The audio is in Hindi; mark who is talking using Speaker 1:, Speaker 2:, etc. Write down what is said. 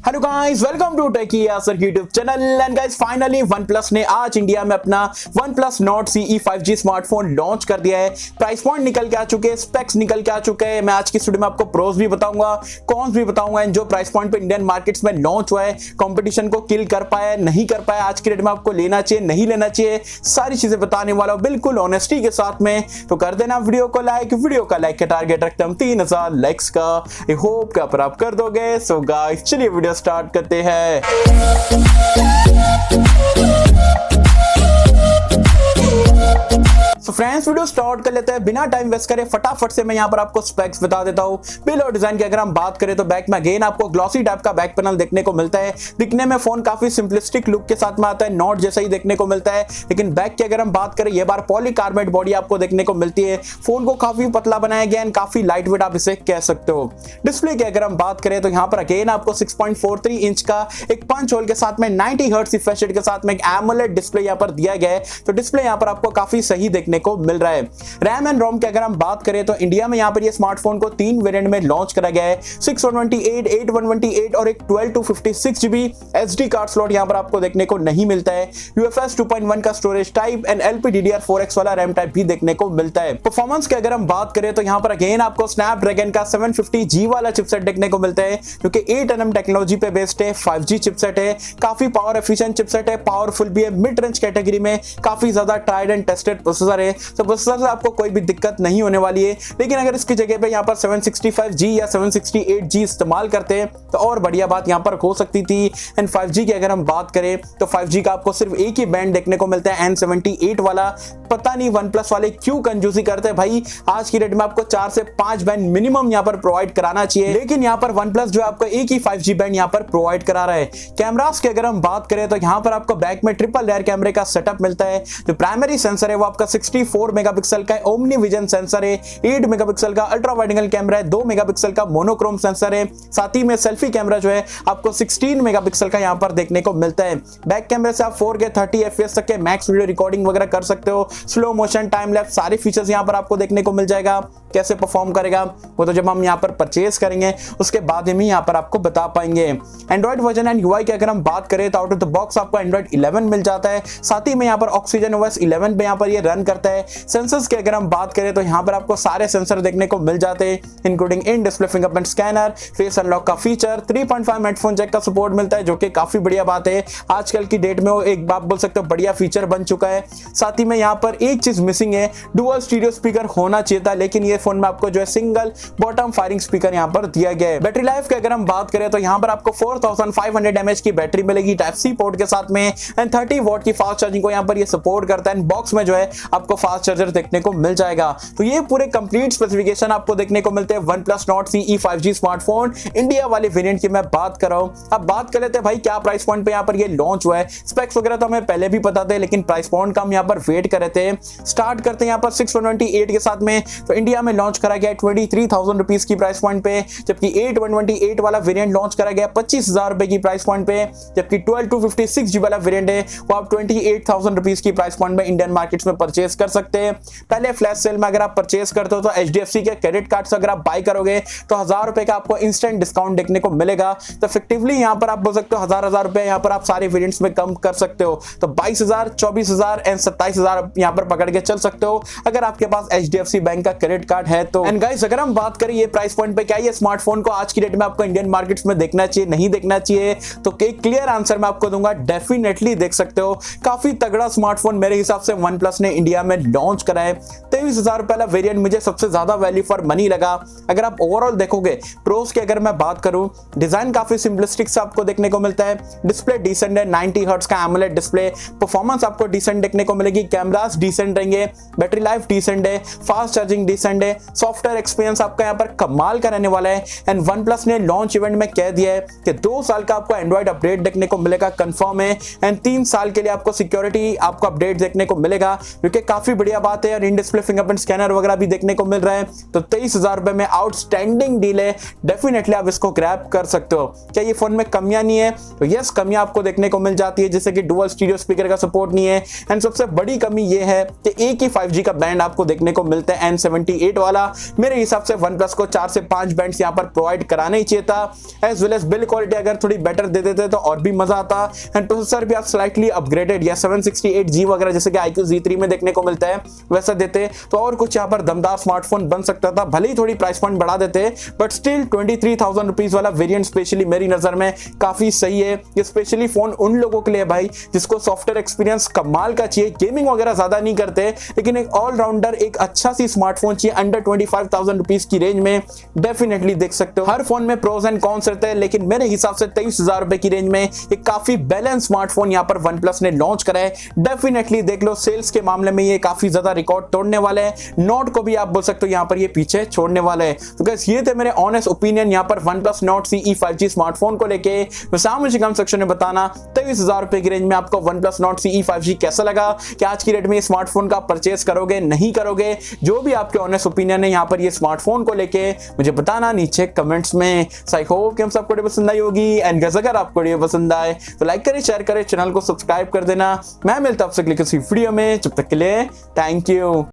Speaker 1: Hello guys, welcome to techy Yasir YouTube channel. And guys finally OnePlus ने आज इंडिया में अपना OnePlus NORD CE 5G smartphone launch कर दिया है। प्राइस पॉइंट निकल के आ चुके हैं, स्पेक्स निकल के आ चुके हैं। मैं आज की वीडियो में आपको प्रोस भी बताऊंगा, कॉन्स भी बताऊंगा। एंड जो प्राइस पॉइंट पे इंडियन मार्केट्स में लॉन्च हुआ है, कंपटीशन को किल कर पाया नहीं कर पाया, आज की डेट में आपको लेना चाहिए नहीं लेना चाहिए, सारी चीजें बताने वाला हूं बिल्कुल ऑनेस्टी के साथ में। तो कर देना वीडियो को लाइक, वीडियो का लाइक का टारगेट रखते हम 3000 लाइक्स का। आई होप कि आप कर दोगे। सो गाइस चलिए वीडियो स्टार्ट करते हैं। फ्रेंड्स वीडियो स्टार्ट कर लेते हैं बिना टाइम वेस्ट करे। फटाफट से मैं यहां पर आपको स्पेक्स बता देता हूं। बिल और डिजाइन की अगर हम बात करें तो बैक में अगेन आपको ग्लॉसी टाइप का बैक पैनल देखने को मिलता है। दिखने में फोन काफी सिंपलिस्टिक लुक के साथ में आता है, नॉट जैसा ही देखने को मिलता है। लेकिन बैक की अगर हम बात करें, ये बार पॉलीकार्बोनेट बॉडी आपको देखने को मिलती है। फोन को काफी पतला बनाया गया है, काफी लाइट वेट आप इसे कह सकते हो। डिस्प्ले की अगर हम बात करें तो यहाँ पर अगेन आपको 6.43 इंच का एक पंच होल के साथ में 90 हर्ट्ज रिफ्रेश रेट के साथ में एक एमोलेड डिस्प्ले यहाँ पर दिया गया है। तो डिस्प्ले यहाँ पर आपको काफी सही देखने को मिल रहा है। रैम एंड रोम की अगर हम बात करें तो इंडिया में यहां पर ये स्मार्टफोन को 3 वेरिएंट में लॉन्च करा गया है। 6/128, 8/128 और एक 12/256 GB SD कार्ड स्लॉट यहां पर आपको देखने को नहीं मिलता है। UFS 2.1 का स्टोरेज टाइप एंड LPDDR4X वाला रैम टाइप भी देखने को मिलता है। परफॉर्मेंस की अगर हम बात करें तो यहां पर अगेन आपको स्नैपड्रैगन का 750G वाला चिपसेट देखने को मिलता है, जो कि 8nm टेक्नोलॉजी पे बेस्ड है। 5G चिपसेट है, काफी पावर एफिशिएंट चिपसेट है, पावरफुल भी है। मिड रेंज कैटेगरी में काफी ज्यादा ट्राइड एंड टेस्टेड प्रोसेसर है। तो प्रोसेसर से आपको कोई भी दिक्कत नहीं होने वाली है। लेकिन अगर इसकी जगह पे यहाँ पर 765G या 768G इस्तेमाल करते हैं तो और बढ़िया बात यहाँ पर हो सकती थी। एंड 5G की अगर हम बात करें तो 5G का आपको सिर्फ एक ही बैंड देखने को मिलता है, N78 वाला। पता नहीं OnePlus वाले क्यों कंजूसी करते हैं भाई। आज की डेट में आपको 4 से 5 बैंड मिनिमम यहाँ पर प्रोवाइड कराना चाहिए, लेकिन यहाँ पर OnePlus जो आपको एक ही 5G बैंड यहाँ पर प्रोवाइड करा रहा है। कैमरास की अगर हम बात करें तो यहाँ पर आपको बैक में ट्रिपल लेयर कैमरे का सेटअप मिलता है। जो प्राइमरी सेंसर है वो आपका 64 मेगापिक्सल का ओमनी विजन सेंसर है। 8 मेगापिक्सल का अल्ट्रा वाइड एंगल कैमरा है, 2 मेगापिक्सल का मोनोक्रोम सेंसर है। साथ ही में सेल्फी कैमरा जो है आपको 16 मेगापिक्सल का यहां पर देखने को मिलता है। बैक कैमरे से आप 4K 30 FPS तक के मैक्स वीडियो रिकॉर्डिंग वगैरह कर सकते हो। स्लो मोशन, टाइम लैप्स, सारे फीचर्स यहां पर आपको देखने को मिल जाएगा। कैसे परफॉर्म करेगा वो तो जब हम यहां पर परचेज करेंगे उसके बाद ही यहां पर आपको बता पाएंगे। एंड्रॉइड वर्जन एंड UI की अगर हम बात करें तो आउट ऑफ द बॉक्स आपको एंड्रॉइड 11 मिल जाता है। साथ ही में यहां पर ऑक्सीजन OS 11 पे यहां पर ये रन करता है। सेंसर्स की अगर हम बात करें तो यहां पर आपको सारे सेंसर देखने को मिल जाते हैं, including in display fingerprint scanner, face unlock का फीचर, 3.5 हेडफोन जैक का सपोर्ट मिलता है, जो कि काफी बढ़िया बात है। आजकल की डेट में वो एक बात बोल सकते हो बढ़िया फीचर बन चुका है। साथ ही में यहां पर एक चीज मिसिंग है, डुअल स्टीरियो स्पीकर होना चाहिए था, लेकिन ये फोन में आपको जो है सिंगल बॉटम फायरिंग स्पीकर यहां पर दिया गया है। बैटरी लाइफ की अगर हम बात करें तो यहां पर आपको 4500 mAh की बैटरी मिलेगी टाइप सी पोर्ट के साथ में। एंड 30 वॉट की फास्ट चार्जिंग को यहां पर ये सपोर्ट करता है। बॉक्स में जो है आपको फास्ट चार्जर देखने को मिल जाएगा। तो ये पूरे कंप्लीट स्पेसिफिकेशन आपको देखने को मिलते हैं OnePlus NORD CE 5G smartphone India वाले वेरिएंट की मैं बात कर रहा हूं। अब बात कर लेते हैं भाई क्या प्राइस पॉइंट पे यहां पर ये लॉन्च हुआ है। स्पेक्स वगैरह तो हमें पहले भी पता थे, लेकिन प्राइस पॉइंट का हम यहां पर वेट कर रहे थे। स्टार्ट करते हैं यहां पर 6/128 के साथ में। तो इंडिया में लॉन्च करा गया 23,000 रुपीज की प्राइस पॉइंट पे, जबकि 8/128 वाला वेरिएंट लॉन्च करा गया 25,000 रुपए की प्राइस पॉइंट पे। जबकि 12/256 वाला वेरिएंट है वो आप 28,000 रुपीज की प्राइस पॉइंट में इंडियन मार्केट्स में परचेज कर सकते हैं। पहले फ्लैश सेल में अगर आप परचेज करते हो तो HDFC के क्रेडिट कार्ड से अगर आप बाय करोगे तो 1000 रुपए का आपको इंस्टेंट डिस्काउंट देखने को मिलेगा। तो इफेक्टिवली यहां पर आप बोल सकते हो 1000 रुपए यहां पर आप सारे वेरिएंट्स में कम कर सकते हो। तो 22,000, 24,000 एंड 27,000 यहां पर पकड़ के चल सकते हो अगर आपके पास HDFC बैंक का क्रेडिट कार्ड है तो। एंड गाइस अगर हम बात करें ये प्राइस पॉइंट पे क्या ये स्मार्टफोन को आज की डेट में आपको इंडियन मार्केट्स में देखना चाहिए नहीं देखना चाहिए, तो एक क्लियर आंसर मैं आपको दूंगा, डेफिनेटली देख सकते हो। काफी तगड़ा स्मार्टफोन मेरे हिसाब से OnePlus ने इंडिया में लॉन्च करा है। 23,000 रुपए वाला वेरिएंट मुझे सबसे ज्यादा वैल्यू फॉर मनी लगा। अगर आप ओवरऑल देखोगे प्रोस की अगर मैं बात करूं, डिजाइन काफी सिंपलिस्टिक से आपको देखने को मिलता है। डिस्प्ले डिसेंट है, 90 हर्ट्ज का एमोलेड डिस्प्ले। परफॉर्मेंस आपको डिसेंट देखने को मिलेगी, कैमरास डिसेंट रहेंगे, बैटरी लाइफ डिसेंट है, फास्ट चार्जिंग डिसेंट है, सॉफ्टवेयर एक्सपीरियंस आपका यहाँ पर कमाल का रहने वाला है। एंड OnePlus ने लॉन्च इवेंट में कह दिया है कि 2 साल का आपको एंड्रॉइड अपडेट देखने को मिलेगा, कंफर्म है। एंड 3 साल के लिए आपको सिक्योरिटी आपको अपडेट देखने को मिलेगा, जो कि काफी बढ़िया बात है और इन डिस्प्ले फिंगरप्रिंट स्कैनर वगैरह भी देखने को मिल रहा है। तो 23,000 रुपए में आउटस्टैंडिंग डील है, डेफिनेटली आप इसको ग्रैब कर सकते हो। क्या ये फोन में कमियां नहीं है? तो यस, कमियां आपको देखने को मिल जाती है, जैसे कि डुअल स्टीरियो स्पीकर का सपोर्ट नहीं है। एंड सबसे बड़ी कमी ये है कि एक ही 5G का बैंड आपको देखने को मिलता है, N78 वाला। मेरे हिसाब से OnePlus को 4 से 5 बैंड्स यहाँ पर प्रोवाइड कराना ही चाहिए था। As well as build quality अगर थोड़ी बेटर दे देते तो और भी मजा आता। एंड प्रोसेसर भी आप स्लाइटली अपग्रेडेड या 768G वगैरह जैसे कि iQOO Z3 में देखने को मिलता है वैसा देते तो और कुछ यहाँ पर दमदार स्मार्टफोन बन सकता था। भले ही थोड़ी प्राइस पॉइंट बढ़ा देते, बट स्टिल 23,000 रुपीज वाला वेरिएंट स्पेशली मेरी नजर में काफी सही है। ये स्पेशली फोन उन लोगों के लिए भाई जिसको सॉफ्टवेयर एक्सपीरियंस कमाल का चाहिए, गेमिंग वगैरह ज्यादा नहीं करते, लेकिन एक ऑलराउंडर एक अच्छा सी स्मार्टफोन चाहिए अंडर 25,000 रुपीज की रेंज में। डेफिनेटली देख सकते हो, हर फोन में प्रोज एंड कॉन्स रहते हैं, लेकिन मेरे हिसाब से 23,000 रुपए की रेंज में एक काफी बैलेंस स्मार्टफोन यहाँ पर OnePlus ने लॉन्च करा है। डेफिनेटली देख लो, सेल्स के मामले में ये काफी ज्यादा रिकॉर्ड तोड़ने वाले हैं। नोट को भी आप बोल सकते हो यहाँ पर ये पीछे छोड़ने वाले हैं। तो गाइस ये थे मेरे ऑनेस्ट ओपिनियन यहाँ पर OnePlus Nord CE 5G smartphone को लेके। मुझे कमेंट सेक्शन में बताना 23,000 रुपए की रेंज में आपको OnePlus Nord CE 5G कैसा लगा। क्या आज की रेट में स्मार्टफोन का परचेस करोगे, नहीं करोगे? जो भी आपके ऑनेस्ट ओपिनियन है यहाँ पर ये स्मार्टफोन को लेके मुझे बताना नीचे कमेंट्स में। आई होप कि हम सबको वीडियो पसंद आई होगी। एंड अगर आपको वीडियो पसंद आए तो लाइक करें, शेयर करें, चैनल को सब्सक्राइब कर देना। मैं मिलता हूं आपसे किसी वीडियो में, जब तक के लिए थैंक यू।